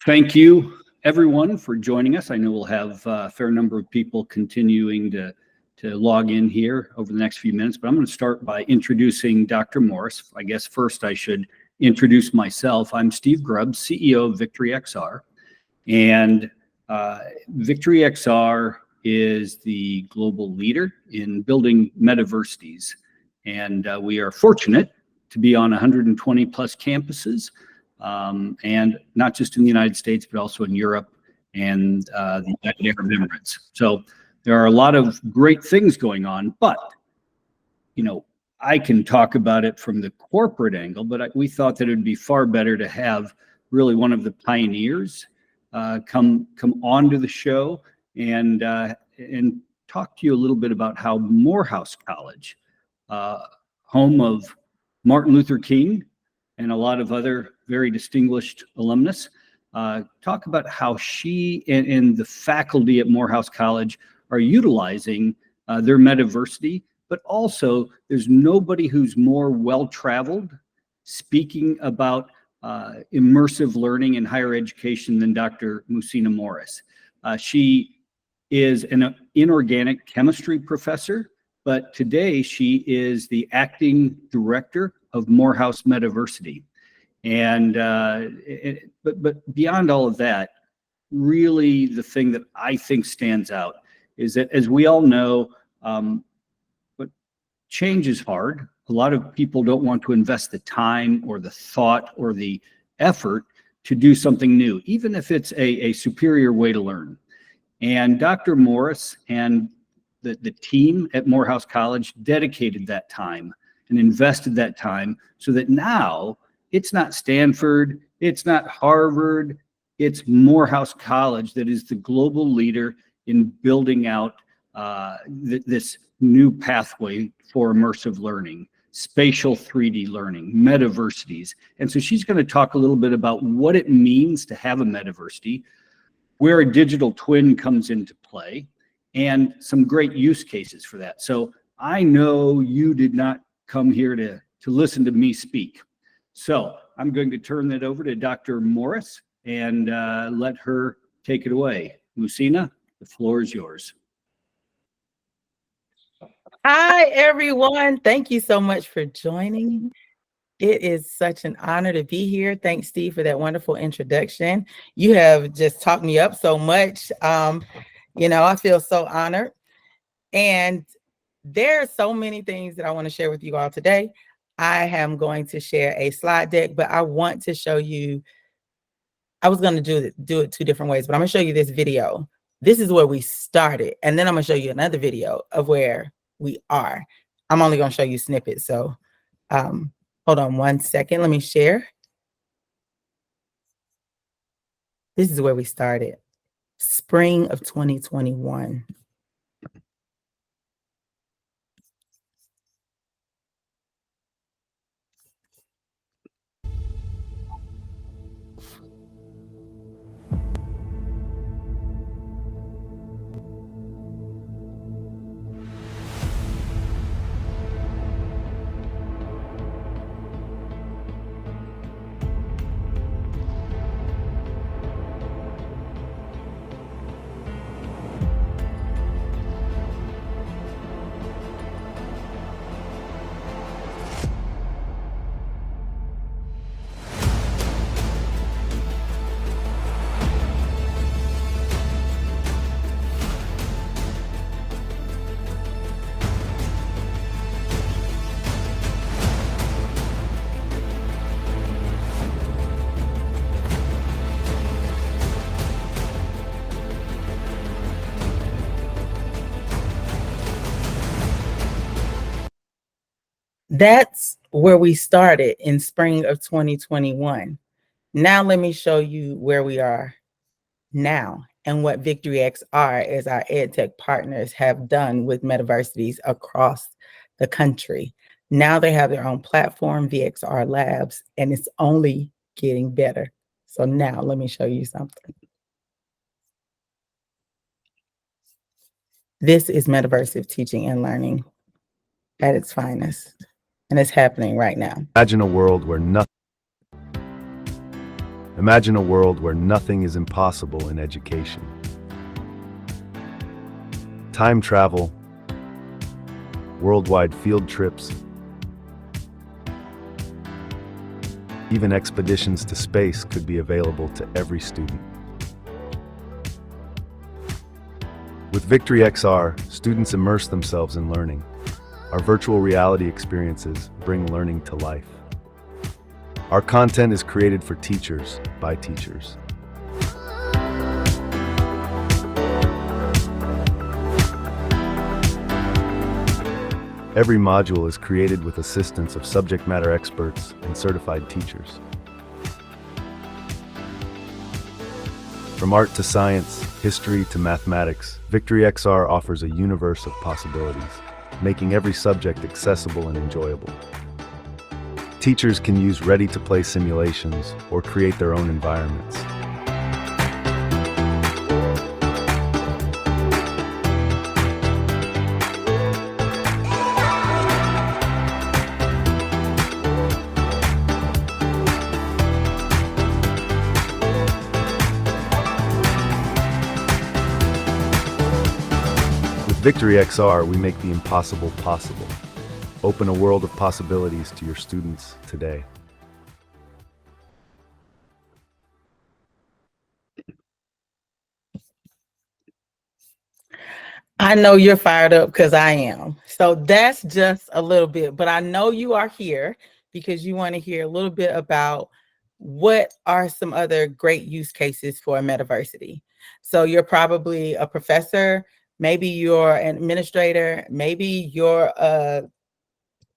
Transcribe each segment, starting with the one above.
Thank you, everyone, for joining us. I know we'll have a fair number of people continuing to log in here over the next few minutes, but I'm going to start by introducing Dr. Morris. I guess first I should introduce myself. I'm Steve Grubbs, CEO of VictoryXR, and VictoryXR is the global leader in building metaversities, and we are fortunate to be on 120 plus campuses, and not just in the United States, but also in Europe and the United Arab Emirates. So there are a lot of great things going on, but, you know, I can talk about it from the corporate angle, but we thought that it would be far better to have really one of the pioneers come onto the show and talk to you a little bit about how Morehouse College, home of Martin Luther King and a lot of other very distinguished alumnus, talk about how she and the faculty at Morehouse College are utilizing their Metaversity, but also there's nobody who's more well-traveled speaking about immersive learning in higher education than Dr. Muhsinah Morris. She is an inorganic chemistry professor, but today she is the acting director of Morehouse Metaversity. And but beyond all of that, really the thing that I think stands out is that, as we all know, but change is hard. A lot of people don't want to invest the time or the thought or the effort to do something new, even if it's a superior way to learn. And Dr. Morris and the team at Morehouse College dedicated that time and invested that time so that now it's not Stanford, it's not Harvard, it's Morehouse College that is the global leader in building out this new pathway for immersive learning, spatial 3D learning, metaversities. And so she's going to talk a little bit about what it means to have a metaversity, where a digital twin comes into play, and some great use cases for that. So I know you did not come here to listen to me speak. So I'm going to turn that over to Dr. Morris and let her take it away. Muhsinah, the floor is yours. Hi, everyone. Thank you so much for joining. It is such an honor to be here. Thanks, Steve, for that wonderful introduction. You have just talked me up so much. You know, I feel so honored. And there are so many things that I want to share with you all today. I am going to share a slide deck, but I want to show you, I was going to do it two different ways, but I'm going to show you this video. This is where we started. And then I'm going to show you another video of where we are. I'm only going to show you snippets. So hold on one second. Let me share. This is where we started. Spring of 2021. That's where we started in spring of 2021. Now let me show you where we are now and what VictoryXR as our EdTech partners have done with metaversities across the country. Now they have their own platform, VXR Labs, and it's only getting better. So now let me show you something. This is metaversive teaching and learning at its finest, and it's happening right now. Imagine a world where nothing. Imagine a world where nothing is impossible in education. Time travel, worldwide field trips, even expeditions to space could be available to every student. With VictoryXR, students immerse themselves in learning. Our virtual reality experiences bring learning to life. Our content is created for teachers by teachers. Every module is created with assistance of subject matter experts and certified teachers. From art to science, history to mathematics, VictoryXR offers a universe of possibilities, making every subject accessible and enjoyable. Teachers can use ready-to-play simulations or create their own environments. With VictoryXR, we make the impossible possible. Open a world of possibilities to your students today. I know you're fired up because I am. So that's just a little bit, but I know you are here because you want to hear a little bit about what are some other great use cases for a Metaversity. So you're probably a professor, maybe you're an administrator, maybe you're a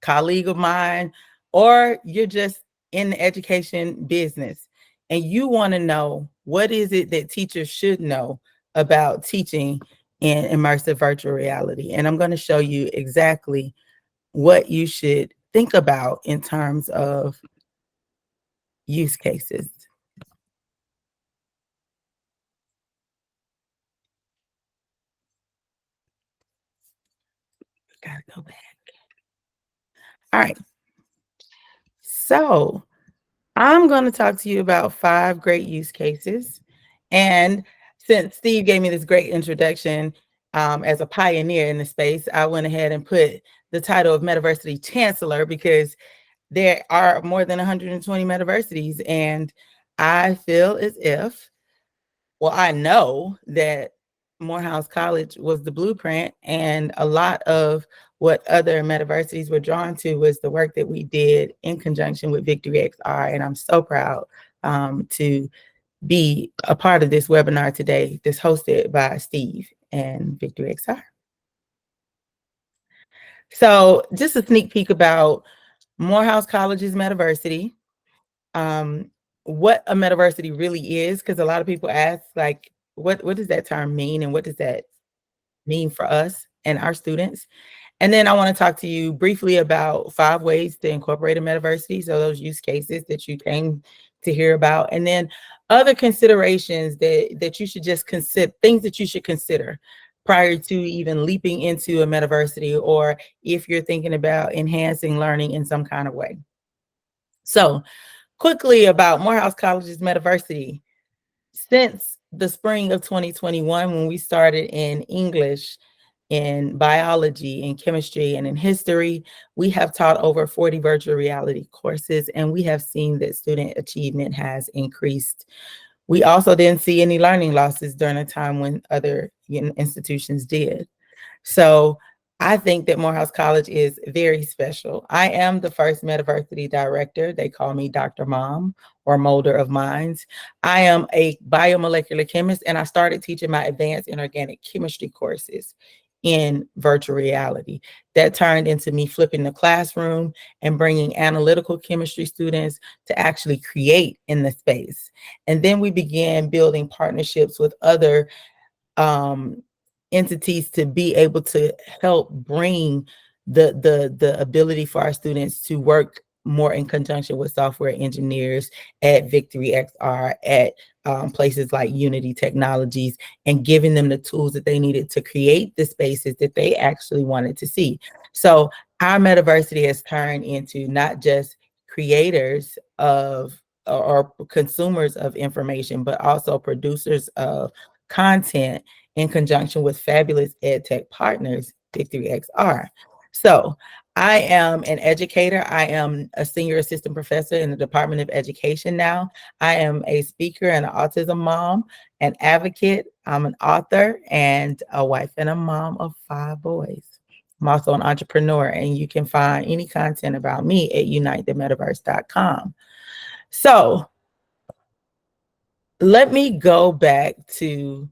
colleague of mine, or you're just in the education business and you want to know what is it that teachers should know about teaching in immersive virtual reality. And I'm going to show you exactly what you should think about in terms of use cases. Gotta go back. All right. So I'm going to talk to you about 5 great use cases. And since Steve gave me this great introduction as a pioneer in the space, I went ahead and put the title of Metaversity Chancellor because there are more than 120 Metaversities. And I feel as if, well, I know that Morehouse College was the blueprint, and a lot of what other Metaversities were drawn to was the work that we did in conjunction with VictoryXR. And I'm so proud to be a part of this webinar today that's hosted by Steve and VictoryXR. So just a sneak peek about Morehouse College's Metaversity, what a Metaversity really is, because a lot of people ask, like, what does that term mean and what does that mean for us and our students? And then I want to talk to you briefly about 5 ways to incorporate a Metaversity. So those use cases that you came to hear about, and then other considerations that you should just consider, things that you should consider prior to even leaping into a Metaversity, or if you're thinking about enhancing learning in some kind of way. So quickly about Morehouse College's Metaversity. Since the spring of 2021, when we started in English, in biology, in chemistry, and in history, we have taught over 40 virtual reality courses, and we have seen that student achievement has increased. We also didn't see any learning losses during a time when other institutions did. So I think that Morehouse College is very special. I am the first Metaversity director. They call me Dr. Mom, or Molder of Minds. I am a biomolecular chemist, and I started teaching my advanced inorganic chemistry courses in virtual reality. That turned into me flipping the classroom and bringing analytical chemistry students to actually create in the space. And then we began building partnerships with other entities to be able to help bring the ability for our students to work more in conjunction with software engineers at VictoryXR, at places like Unity Technologies, and giving them the tools that they needed to create the spaces that they actually wanted to see. So our Metaversity has turned into not just creators of or consumers of information, but also producers of content in conjunction with fabulous ed tech partners, VictoryXR. So I am an educator. I am a senior assistant professor in the Department of Education now. I am a speaker and an autism mom, an advocate. I'm an author and a wife and a mom of 5 boys. I'm also an entrepreneur, and you can find any content about me at unitethemetaverse.com. So let me go back to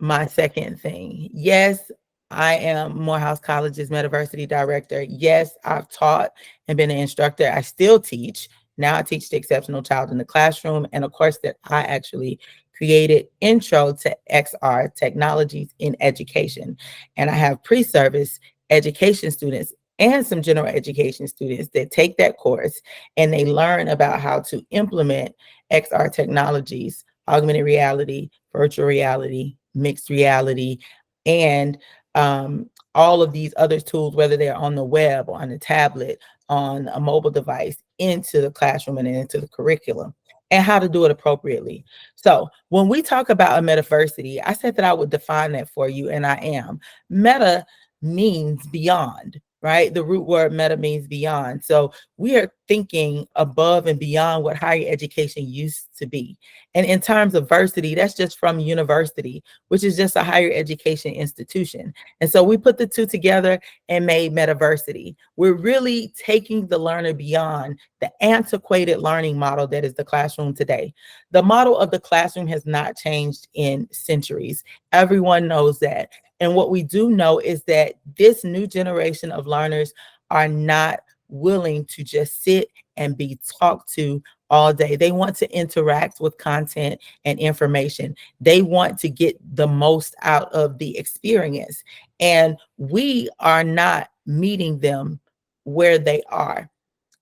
my second thing. Yes, I am Morehouse College's Metaversity director. Yes, I've taught and been an instructor. I still teach. Now I teach the exceptional child in the classroom, and a course that I actually created, Intro to XR Technologies in Education. And I have pre-service education students and some general education students that take that course, and they learn about how to implement XR technologies, augmented reality, virtual reality, mixed reality, and all of these other tools, whether they're on the web, on a tablet, on a mobile device, into the classroom and into the curriculum, and how to do it appropriately. So when we talk about a metaversity, I said that I would define that for you, and I am. Meta means beyond, right? The root word meta means beyond. So we are thinking above and beyond what higher education used to be. And in terms of versity, that's just from university, which is just a higher education institution. And so we put the two together and made Metaversity. We're really taking the learner beyond the antiquated learning model that is the classroom today. The model of the classroom has not changed in centuries. Everyone knows that. And what we do know is that this new generation of learners are not willing to just sit and be talked to all day. They want to interact with content and information. They want to get the most out of the experience. And we are not meeting them where they are.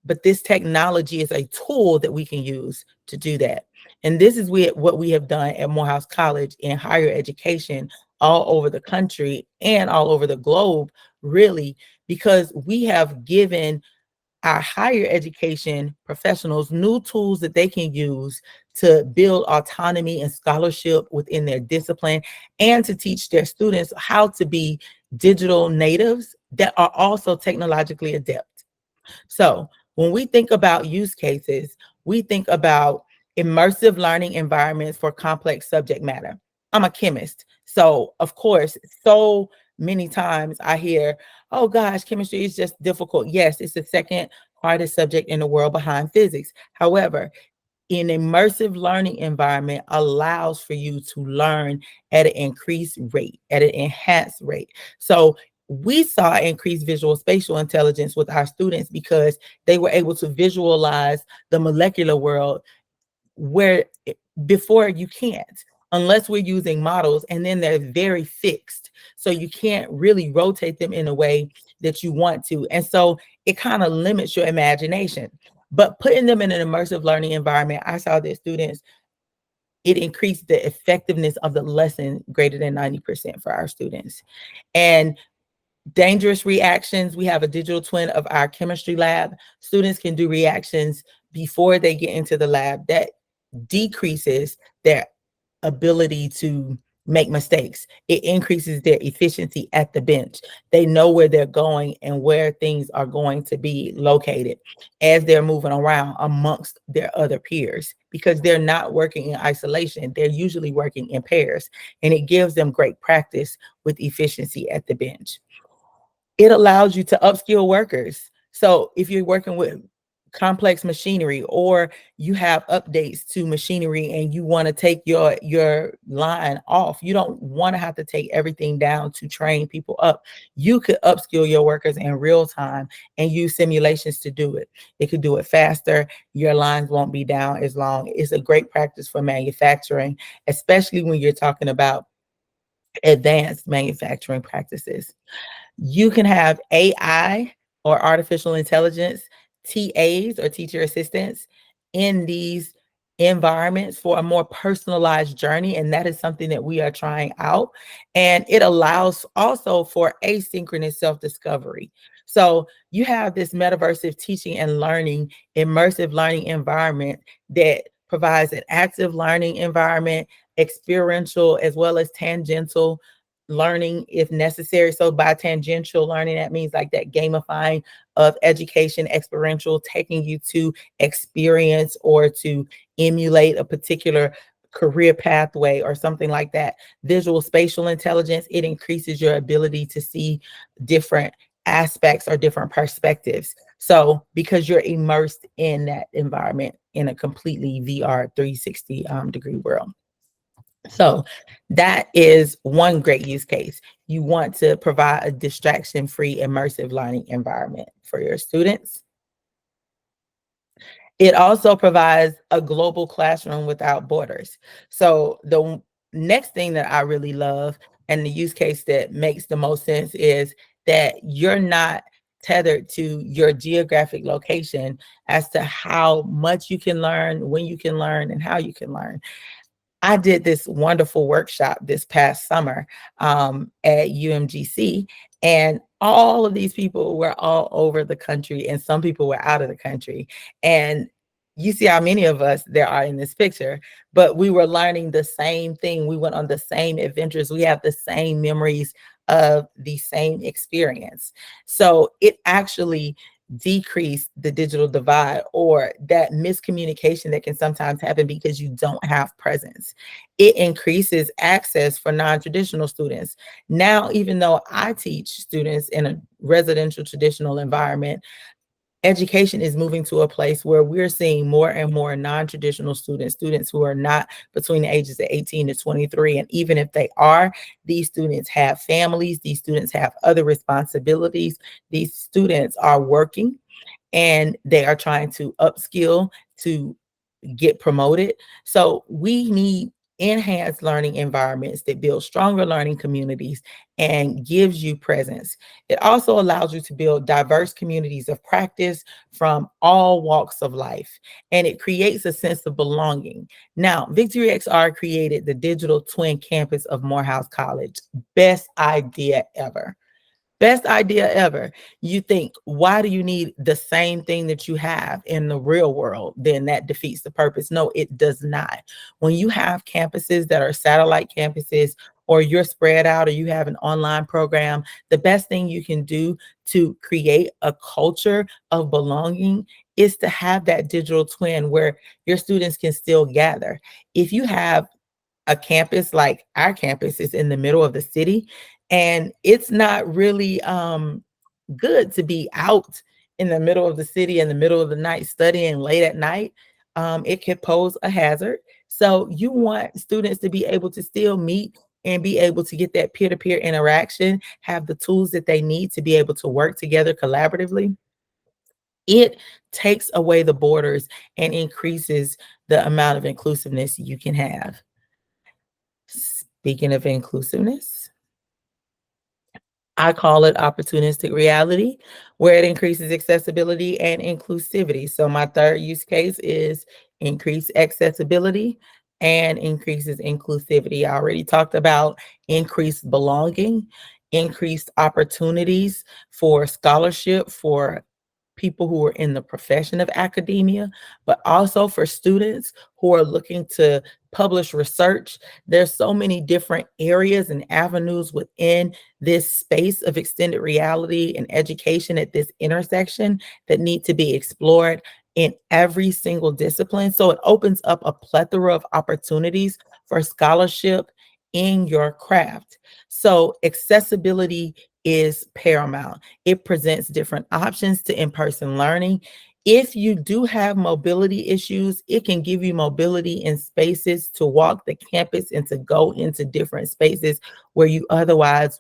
But this technology is a tool that we can use to do that. And this is what we have done at Morehouse College in higher education all over the country and all over the globe, really, because we have given our higher education professionals new tools that they can use to build autonomy and scholarship within their discipline, and to teach their students how to be digital natives that are also technologically adept. So when we think about use cases, we think about immersive learning environments for complex subject matter. I'm a chemist, so of course, so many times I hear, oh gosh, chemistry is just difficult. Yes, it's the second hardest subject in the world behind physics. However, an immersive learning environment allows for you to learn at an increased rate, at an enhanced rate. So we saw increased visual spatial intelligence with our students because they were able to visualize the molecular world where before you can't, unless we're using models, and then they're very fixed. So you can't really rotate them in a way that you want to. And so it kind of limits your imagination. But putting them in an immersive learning environment, I saw that students, it increased the effectiveness of the lesson greater than 90% for our students. And dangerous reactions, we have a digital twin of our chemistry lab. Students can do reactions before they get into the lab. That decreases their ability to make mistakes. It increases their efficiency at the bench. They know where they're going and where things are going to be located as they're moving around amongst their other peers, because they're not working in isolation. They're usually working in pairs, and it gives them great practice with efficiency at the bench. It allows you to upskill workers. So if you're working with complex machinery, or you have updates to machinery and you want to take your line off, you don't want to have to take everything down to train people up. You could upskill your workers in real time and use simulations to do it. It could do it faster. Your lines won't be down as long. It's a great practice for manufacturing, especially when you're talking about advanced manufacturing practices. You can have AI or artificial intelligence TAs or teacher assistants in these environments for a more personalized journey. And that is something that we are trying out. And it allows also for asynchronous self-discovery. So you have this metaversive teaching and learning, immersive learning environment that provides an active learning environment, experiential as well as tangential learning if necessary. So by tangential learning, that means like that gamifying of education, experiential, taking you to experience or to emulate a particular career pathway or something like that. Visual spatial intelligence, it increases your ability to see different aspects or different perspectives. So because you're immersed in that environment in a completely VR 360 degree world. So that is one great use case. You want to provide a distraction-free immersive learning environment for your students. It also provides a global classroom without borders. So the next thing that I really love and the use case that makes the most sense is that you're not tethered to your geographic location as to how much you can learn, when you can learn, and how you can learn. I did this wonderful workshop this past summer at UMGC, and all of these people were all over the country, and some people were out of the country. And you see how many of us there are in this picture, but we were learning the same thing. We went on the same adventures. We have the same memories of the same experience. So it actually decrease the digital divide or that miscommunication that can sometimes happen because you don't have presence. It increases access for non-traditional students. Now, even though I teach students in a residential traditional environment, education is moving to a place where we're seeing more and more non-traditional students who are not between the ages of 18 to 23. And even if they are, these students have families, these students have other responsibilities, these students are working and they are trying to upskill to get promoted. So we need enhanced learning environments that build stronger learning communities and gives you presence. It also allows you to build diverse communities of practice from all walks of life, and it creates a sense of belonging. Now, VictoryXR created the digital twin campus of Morehouse College. Best idea ever. Best idea ever. You think, why do you need the same thing that you have in the real world? Then that defeats the purpose. No, it does not. When you have campuses that are satellite campuses, or you're spread out, or you have an online program, the best thing you can do to create a culture of belonging is to have that digital twin where your students can still gather. If you have a campus like our campus is in the middle of the city, and it's not really good to be out in the middle of the city in the middle of the night studying late at night. It could pose a hazard. So you want students to be able to still meet and be able to get that peer-to-peer interaction, have the tools that they need to be able to work together collaboratively. It takes away the borders and increases the amount of inclusiveness you can have. Speaking of inclusiveness, I call it opportunistic reality, where it increases accessibility and inclusivity. So my third use case is increased accessibility and increases inclusivity. I already talked about increased belonging, increased opportunities for scholarship for people who are in the profession of academia, but also for students who are looking to publish research. There's so many different areas and avenues within this space of extended reality and education at this intersection that need to be explored in every single discipline. So it opens up a plethora of opportunities for scholarship in your craft. So accessibility is paramount. It presents different options to in-person learning. If you do have mobility issues, it can give you mobility in spaces to walk the campus and to go into different spaces where you otherwise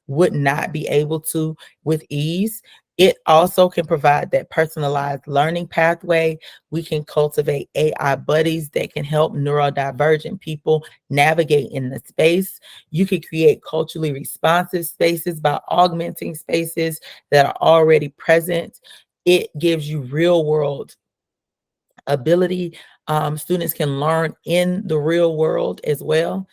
would not be able to with ease. It also can provide that personalized learning pathway. We can cultivate AI buddies that can help neurodivergent people navigate in the space. You could create culturally responsive spaces by augmenting spaces that are already present. It gives you real world ability. Students can learn in the real world as well.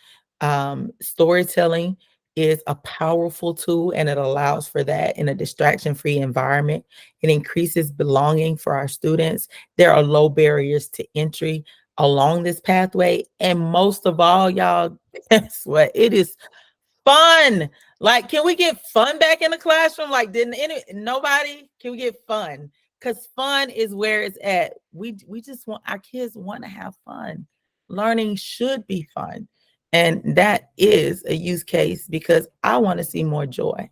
Storytelling is a powerful tool, and it allows for that in a distraction-free environment. It increases belonging for our students. There are low barriers to entry along this pathway. And most of all, y'all, guess what? It is fun. Like, can we get fun back in the classroom? Like, nobody? Can we get fun? Because fun is where it's at. We just want, our kids want to have fun. Learning should be fun. And that is a use case because I want to see more joy.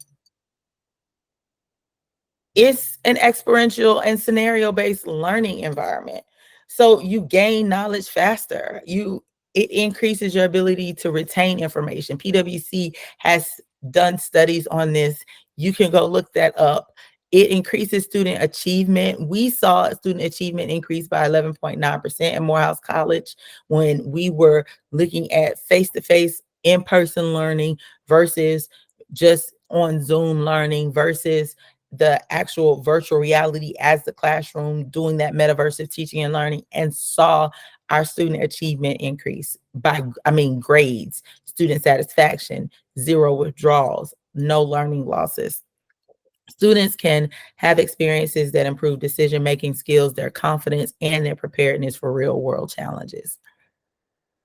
It's an experiential and scenario-based learning environment. So you gain knowledge faster. It increases your ability to retain information. PwC has done studies on this. You can go look that up. It increases student achievement. We saw student achievement increase by 11.9% in Morehouse College when we were looking at face-to-face in-person learning versus just on Zoom learning versus the actual virtual reality as the classroom, doing that metaverse of teaching and learning, and saw our student achievement increase by, grades, student satisfaction, 0 withdrawals, no learning losses. Students can have experiences that improve decision-making skills, their confidence, and their preparedness for real-world challenges.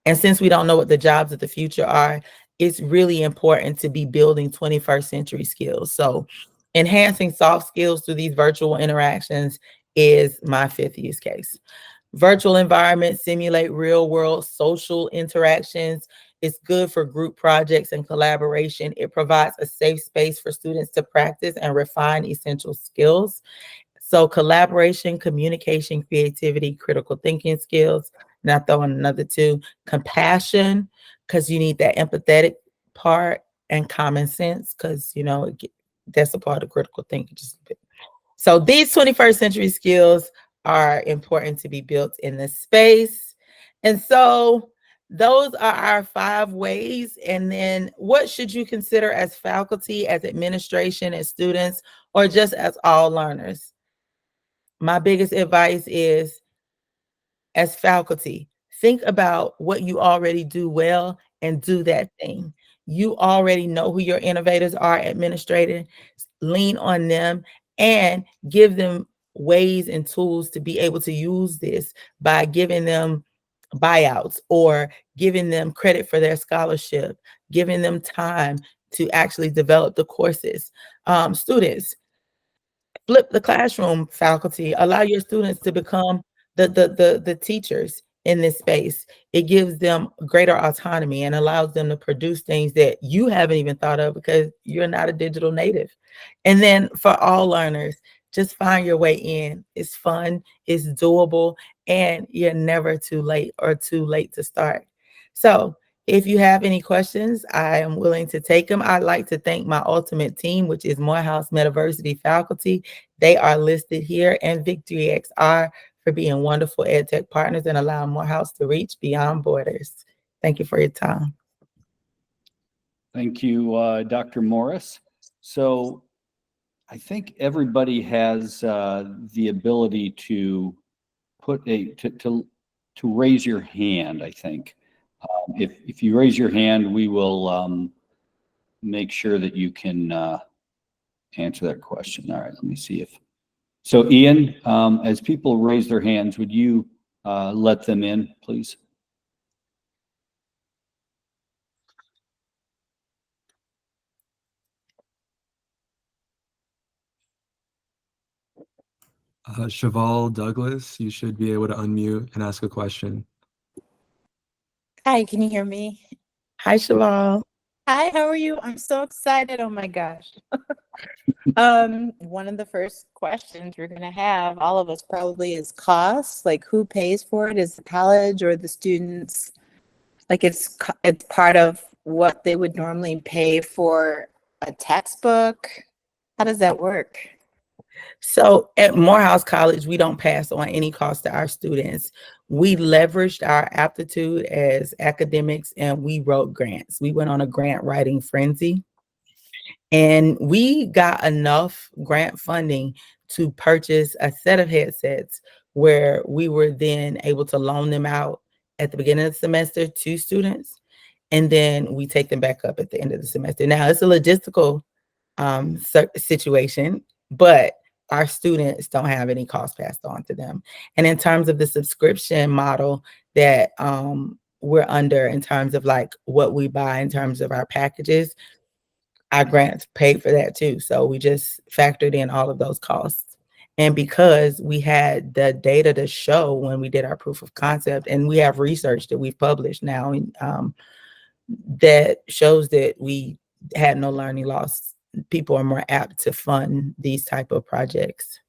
And since we don't know what the jobs of the future are, it's really important to be building 21st century skills. So enhancing soft skills through these virtual interactions is my 5th use case. Virtual environments simulate real-world social interactions. It's good for group projects and collaboration. It provides a safe space for students to practice and refine essential skills. So collaboration, communication, creativity, critical thinking skills. And I throw in another 2, compassion, because you need that empathetic part, and common sense, because, that's a part of critical thinking. So these 21st century skills are important to be built in this space. And so those are our 5 ways. And then what should you consider as faculty, as administration, as students, or just as all learners? My biggest advice is, as faculty, think about what you already do well and do that thing. You already know who your innovators are, administrators. Lean on them and give them ways and tools to be able to use this by giving them buyouts or giving them credit for their scholarship, giving them time to actually develop the courses. Students, flip the classroom, faculty. Allow your students to become the teachers in this space. It gives them greater autonomy and allows them to produce things that you haven't even thought of because you're not a digital native. And then for all learners, just find your way in. It's fun, it's doable, and you're never too late or too late to start. So if you have any questions, I am willing to take them. I'd like to thank my ultimate team, which is Morehouse Metaversity faculty. They are listed here, and VictoryXR for being wonderful EdTech partners and allowing Morehouse to reach beyond borders. Thank you for your time. Thank you, Dr. Morris. So I think everybody has the ability to to raise your hand, I think. If you raise your hand, we will make sure that you can answer that question. All right, let me see if. So Ian, as people raise their hands, would you let them in, please? Cheval Douglas, you should be able to unmute and ask a question. Hi, can you hear me? Hi, Cheval. Hi, how are you? I'm so excited. Oh my gosh. One of the first questions we're gonna have, all of us probably, is costs. Like, who pays for it? Is the college or the students? Like, it's part of what they would normally pay for a textbook. How does that work? So at Morehouse College, we don't pass on any cost to our students. We leveraged our aptitude as academics and we wrote grants. We went on a grant writing frenzy and we got enough grant funding to purchase a set of headsets where we were then able to loan them out at the beginning of the semester to students. and then we take them back up at the end of the semester. Now it's a logistical situation, but our students don't have any cost passed on to them. And in terms of the subscription model that we're under, in terms of like what we buy in terms of our packages, our grants paid for that too. So we just factored in all of those costs. And because we had the data to show when we did our proof of concept, and we have research that we've published now that shows that we had no learning loss, people are more apt to fund these type of projects.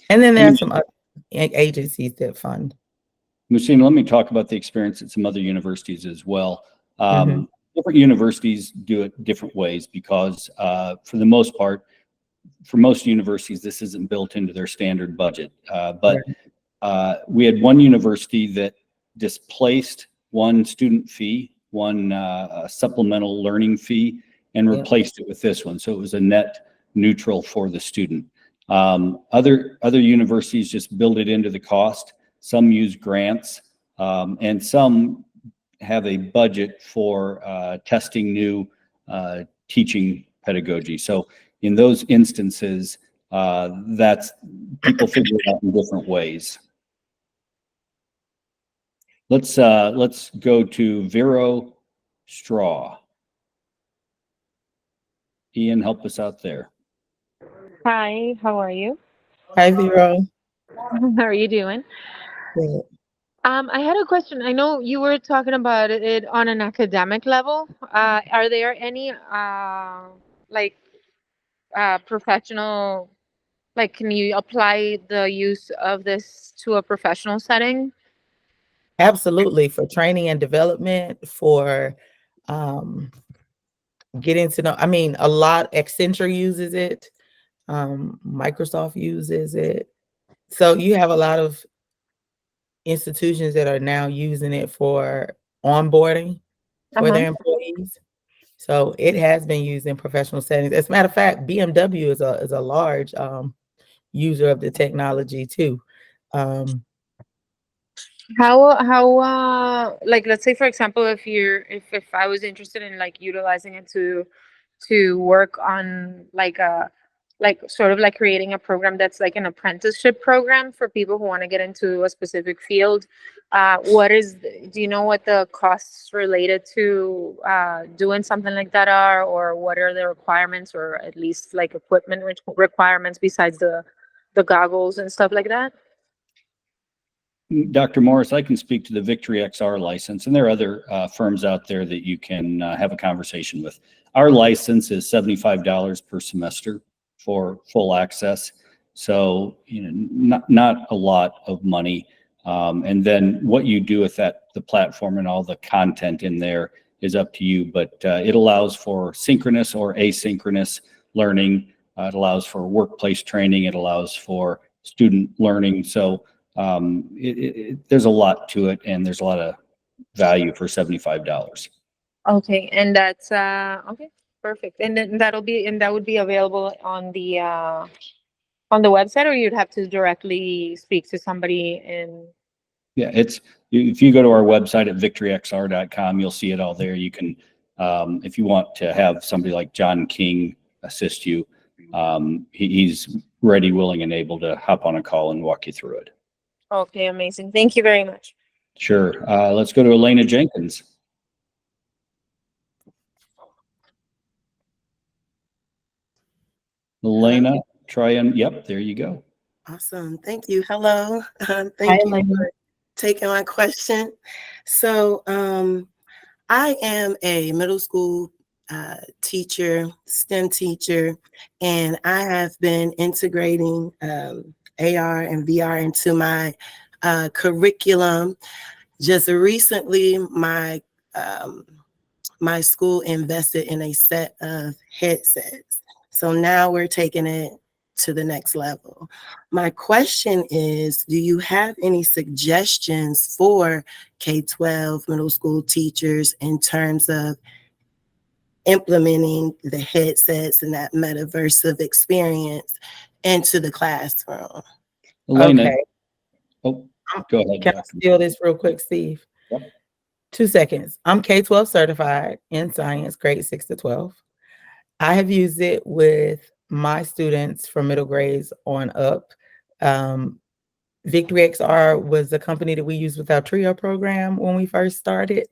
And then there are some other agencies that fund. Muhsinah, let me talk about the experience at some other universities as well. Different universities do it different ways because for the most part, for most universities, this isn't built into their standard budget. But we had one university that displaced one student fee, one supplemental learning fee, and replaced it with this one. So it was a net neutral for the student. Other universities just build it into the cost. Some use grants, and some have a budget for testing new teaching pedagogy. So in those instances, that's people figure it out in different ways. Let's go to Vero Straw. Ian, help us out there. Hi, how are you? Hi, Vero. How are you doing? Good. I had a question. I know you were talking about it on an academic level. Are there any professional, like, can you apply the use of this to a professional setting? Absolutely, for training and development, for getting to know, I mean, a lot, Accenture uses it, Microsoft uses it. So you have a lot of institutions that are now using it for onboarding for their employees. So it has been used in professional settings. As a matter of fact, BMW is a large user of the technology too. How like, let's say for example, if I was interested in like utilizing it to work on like sort of like creating a program that's like an apprenticeship program for people who want to get into a specific field, do you know what the costs related to doing something like that are, or what are the requirements, or at least like equipment requirements besides the goggles and stuff like that? Dr. Morris, I can speak to the VictoryXR license, and there are other firms out there that you can have a conversation with. Our license is $75 per semester for full access. So, not a lot of money. And then what you do with the platform and all the content in there is up to you, but it allows for synchronous or asynchronous learning. It allows for workplace training. It allows for student learning. So there's a lot to it, and there's a lot of value for $75. Okay, and that's okay, perfect. And then that would be available on the website, or you'd have to directly speak to somebody in. Yeah, if you go to our website at VictoryXR.com, you'll see it all there. You can, if you want to have somebody like John King assist you, he's ready, willing, and able to hop on a call and walk you through it. Okay, amazing. Thank you very much. Sure. Let's go to Elena Jenkins. Elena, try and, yep, there you go. Awesome. Thank you. Hello. Hi, Thank you Elena. for taking my question. So I am a middle school teacher, STEM teacher, and I have been integrating AR and VR into my curriculum. Just recently, my school invested in a set of headsets. So now we're taking it to the next level. My question is, do you have any suggestions for K-12 middle school teachers in terms of implementing the headsets and that metaversive experience into the classroom? Elena, Okay. oh, go ahead. Can I steal this real quick, Steve? Yep. 2 seconds. I'm K-12 certified in science, grade 6 to 12. I have used it with my students from middle grades on up. VictoryXR was the company that we used with our TRIO program when we first started.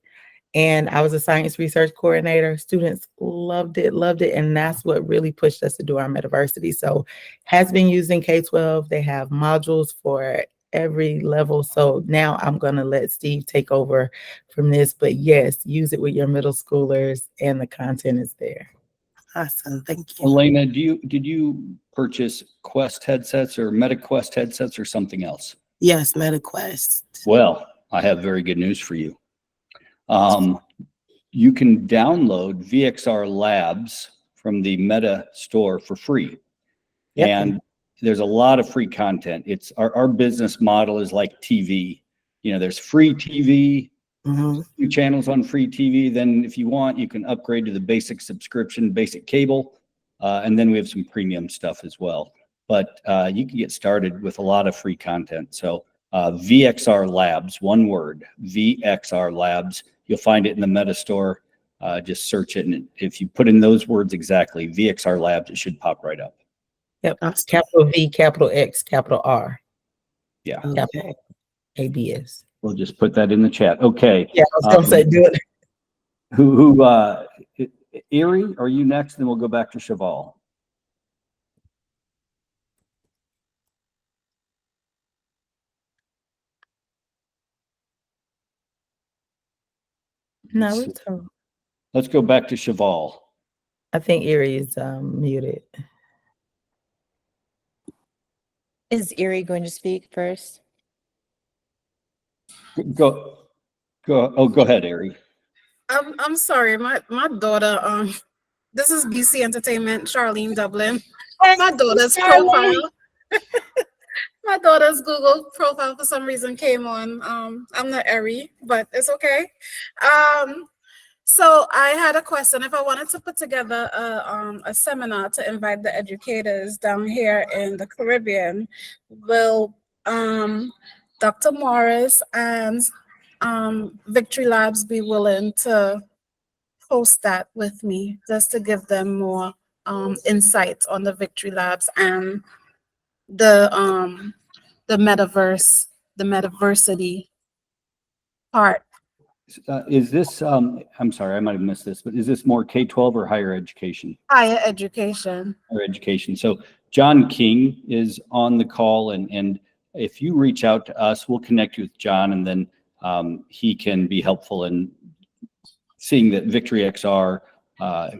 And I was a science research coordinator. Students loved it. And that's what really pushed us to do our Metaversity. So has been using K-12. They have modules for every level. So now I'm going to let Steve take over from this. But yes, use it with your middle schoolers and the content is there. Awesome. Thank you. Elena, did you purchase Quest headsets or MetaQuest headsets or something else? Yes, MetaQuest. Well, I have very good news for you. You can download VXR Labs from the Meta store for free. Yep. And there's a lot of free content. It's our business model is like TV. You know, there's free TV, few channels on free TV. Then if you want, you can upgrade to the basic subscription, basic cable. And then we have some premium stuff as well. But you can get started with a lot of free content. So VXR Labs, one word, VXR Labs. You'll find it in the Meta store. Just search it. And if you put in those words exactly, VXR Labs, it should pop right up. Yep. Capital V, capital X, capital R. Yeah. Capital ABS. We'll just put that in the chat. Okay. Yeah, I was going to say, do it. Erie, are you next? Then we'll go back to Cheval. No, it's her. Let's go back to Cheval. I think Erie is muted. Is Erie going to speak first? Go ahead, Erie. I'm sorry, my daughter, this is BC Entertainment, Charlene Dublin. My daughter's profile. My daughter's Google profile for some reason came on. I'm not Erie, but it's okay. So I had a question. If I wanted to put together a seminar to invite the educators down here in the Caribbean, will Dr. Morris and Victory Labs be willing to host that with me, just to give them more insight on the Victory Labs and the metaverse, the Metaversity part? Is this, I'm sorry, I might have missed this, but is this more K-12 or higher education? Higher education. Higher education. So John King is on the call, and if you reach out to us, we'll connect you with John, and then he can be helpful in seeing that VictoryXR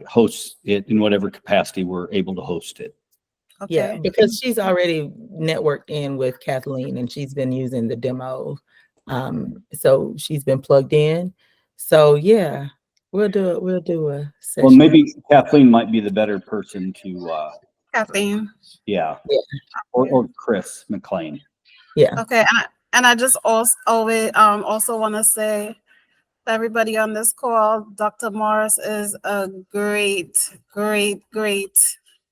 hosts it in whatever capacity we're able to host it. Okay. Yeah, because she's already networked in with Kathleen and she's been using the demo. So she's been plugged in. So yeah, we'll do a session. Well, maybe Kathleen might be the better person to Kathleen. yeah. Or Chris McLean. Yeah. Okay, and I just also want to say to everybody on this call, Dr. Morris is a great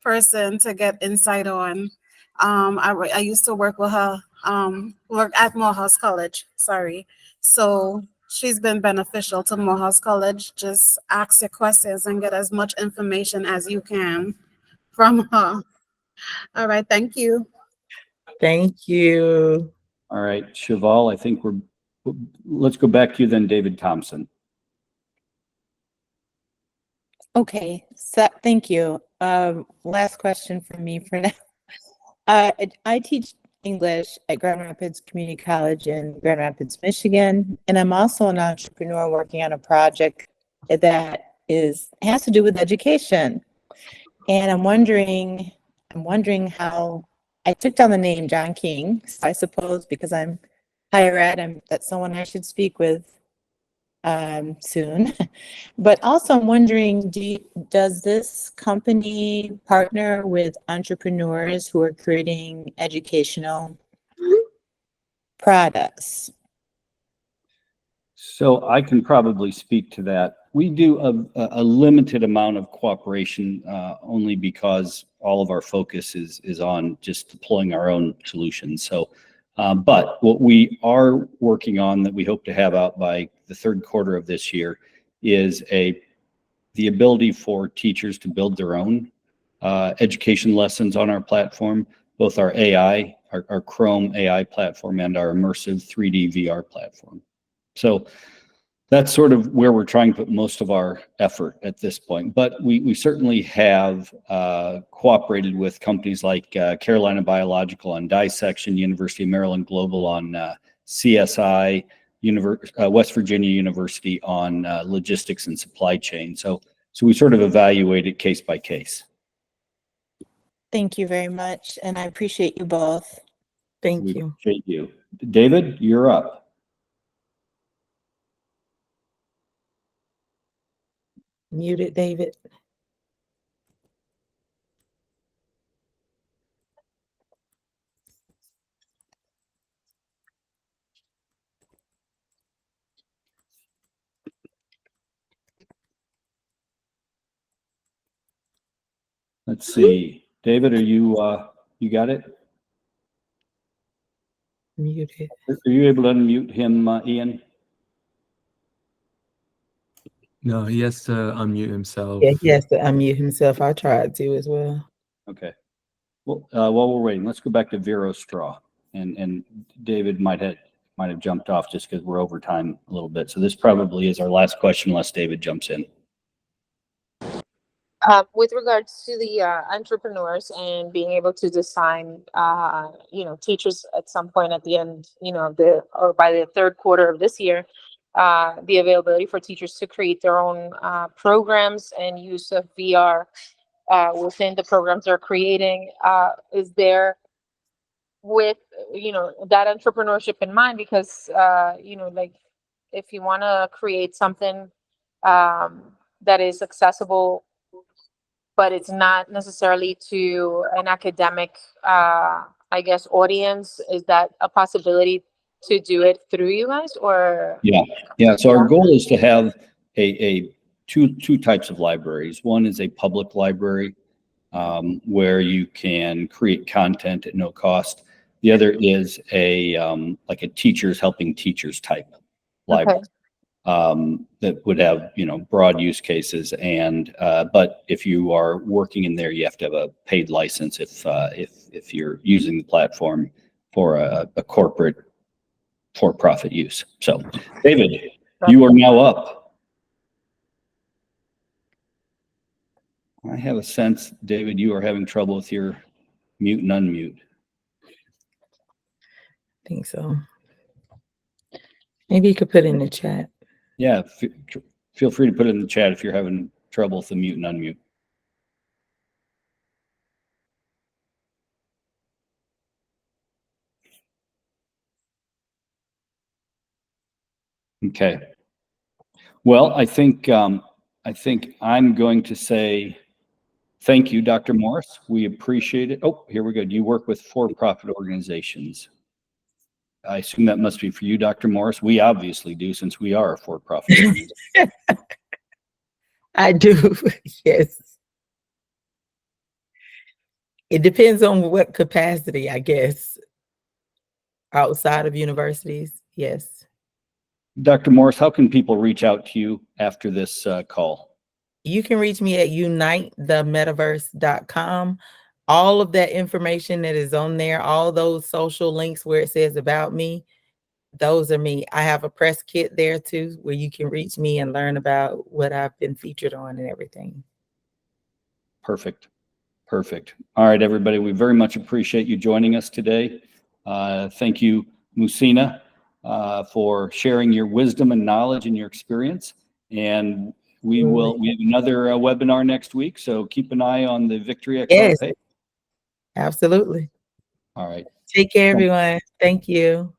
person to get insight on. I used to work with her, work at Morehouse College, sorry. So she's been beneficial to Morehouse College. Just ask your questions and get as much information as you can from her. All right, thank you. Thank you. All right, Cheval, I think let's go back to you then, David Thompson. Okay, so thank you. Last question from me for now. I teach English at Grand Rapids Community College in Grand Rapids, Michigan, and I'm also an entrepreneur working on a project that has to do with education. And I'm wondering how I took down the name John King, I suppose, because I'm higher ed. That's someone I should speak with soon. But also I'm wondering, does this company partner with entrepreneurs who are creating educational products? So I can probably speak to that. We do a limited amount of cooperation only because all of our focus is on just deploying our own solutions. So But what we are working on that we hope to have out by the third quarter of this year is the ability for teachers to build their own education lessons on our platform, both our AI, our Chrome AI platform, and our immersive 3D VR platform. So that's sort of where we're trying to put most of our effort at this point. But we certainly have cooperated with companies like Carolina Biological on dissection, University of Maryland Global on CSI, West Virginia University on logistics and supply chain. So we sort of evaluate it case by case. Thank you very much, and I appreciate you both. Thank We you. appreciate you. David, you're up. Muted, David. Let's see. David, are you got it? Muted. Are you able to unmute him, Ian? No, he has to unmute himself. Yeah, he has to unmute himself. I tried to as well. Okay. Well, while we're waiting, let's go back to Vero Straw, and David might have jumped off just because we're over time a little bit. So this probably is our last question, unless David jumps in. With regards to the entrepreneurs and being able to design, teachers at some point at the end, or by the third quarter of this year, the availability for teachers to create their own programs and use of VR within the programs they're creating. Is there, with that entrepreneurship in mind, because like if you want to create something that is accessible, but it's not necessarily to an academic, audience, is that a possibility to do it through you guys, or? Yeah. So our goal is to have two types of libraries. One is a public library where you can create content at no cost. The other is like a teachers helping teachers type library. Okay. That would have broad use cases, and but if you are working in there, you have to have a paid license if you're using the platform for a corporate for-profit use. So, David, you are now up. I have a sense, David, you are having trouble with your mute and unmute. I think so. Maybe you could put it in the chat. Yeah, feel free to put it in the chat if you're having trouble with the mute and unmute. Okay. Well, I think I'm going to say thank you, Dr. Morris. We appreciate it. Oh, here we go. Do you work with for-profit organizations? I assume that must be for you, Dr. Morris. We obviously do, since we are a for-profit organization. I do, yes. It depends on what capacity, I guess. Outside of universities, yes. Dr. Morris, how can people reach out to you after this call? You can reach me at unitethemetaverse.com. All of that information that is on there, all those social links where it says about me, those are me. I have a press kit there too, where you can reach me and learn about what I've been featured on and everything. Perfect. All right, everybody, we very much appreciate you joining us today. Thank you, Muhsinah, for sharing your wisdom and knowledge and your experience. And we have another webinar next week, so keep an eye on the VictoryXR page. Absolutely. All right. Take care, everyone. Thank you.